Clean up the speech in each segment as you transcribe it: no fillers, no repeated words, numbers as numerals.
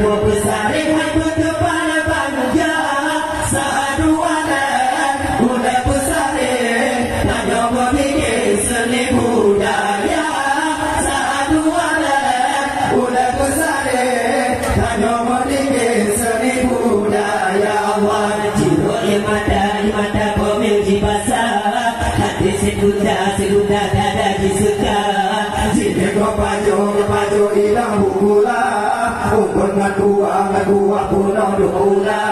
dua besar hai berdepan panjang saduanan udah besar hanya memikir seni budaya saduanan udah besar hanya memikir seni budaya Allah jiwa mata pemilki basah hati segunda dada disuka jika kau paju hilang bukula umur ngadua pulau dua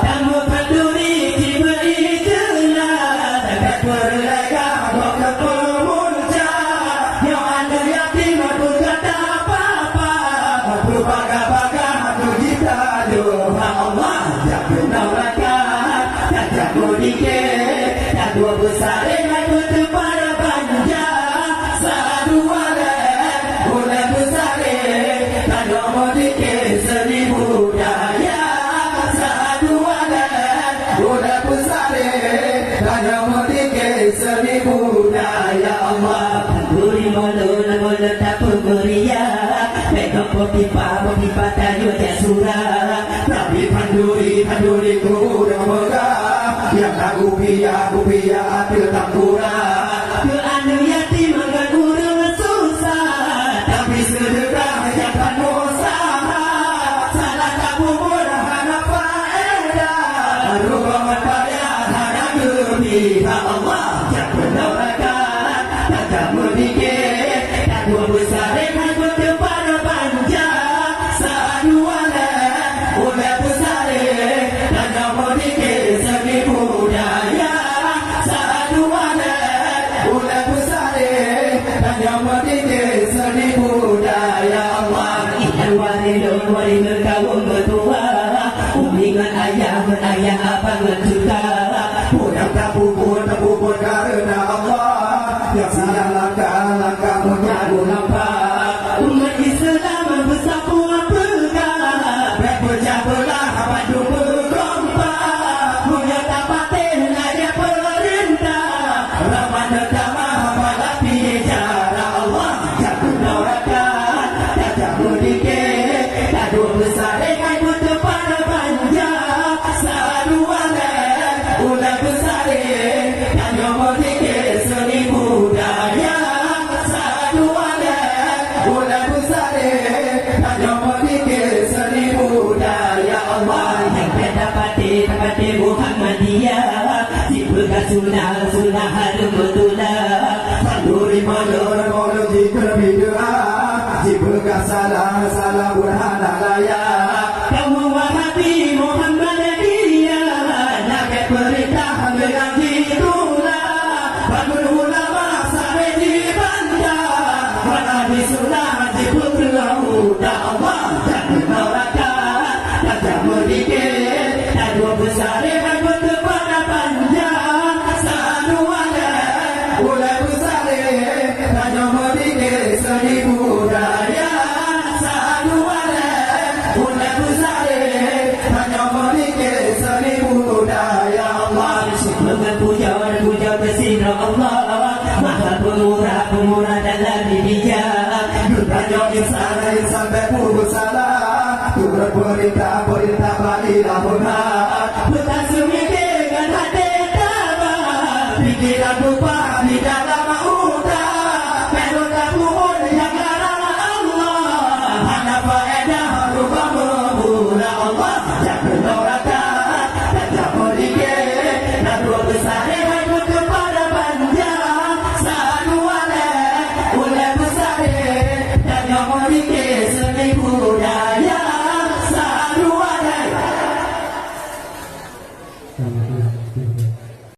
tamu peduli diberi jelas tak berlaga ke pemuncak yang anda yatim berkata apa-apa berbaga-baga kita doa Allah tak kenal rakat tak jago dikit tak dua besar dengan berdepan panjang saduanan udah besar tak nombor dikit seni budaya saduanan udah besar tak nombor dikit seni budaya Allah panduri mula tak pemeria mereka pipa tayu dia surah tapi panduri ku dah megah yang aku pia adil tak kurang ke anu yatim dengan urang susah tapi sedekah jangan usaha salah tak murah hana faedah rubah mataya hana gembira Allah tak penolakan tak jamu dikit tak dua besar dengan berdepan panjang saduanan udah besar tak jamu dikit seni budaya saduanan udah besar tak jamu dikit seni budaya Allah ikan warilun kaum berdua umingan ayah abang juga pulang tak pupur karena Allah yang salah langkah menyadu nampak umat Islam bersatu pegang berpecah belah padu berkompak punya tapatin ada perintah ramah netamah malapi cara Allah tak penolakan tak jamu dikit tak dua besar dengan berdepan panjang saduanan udah besar tak nombor dikit seni budaya saduanan udah besar tak nombor dikit seni budaya Allah yang dapati Muhammadiyah dipegang sunnah harum betulah panduri molor jika bid'ah dipegang salah burhana layak kamu wahabi Muhammadiyah nak perintah dengan itulah bangun ulama sampai di bandar mana di sunnah dipegang udah Allah tak penolakan tak jamu dikit tak dua besar dengan berdepan panjang saduanan udah besar tak jamu dikit seni budaya saduanan udah besar tak jamu dikit seni budaya Allah dengan puja bersihnya Allah maha pemurah dalam dirinya bertanya insan berpuluh salah tu berperintah balilah hormat bertasmi dengan hati tabah pikiran lupa di dalam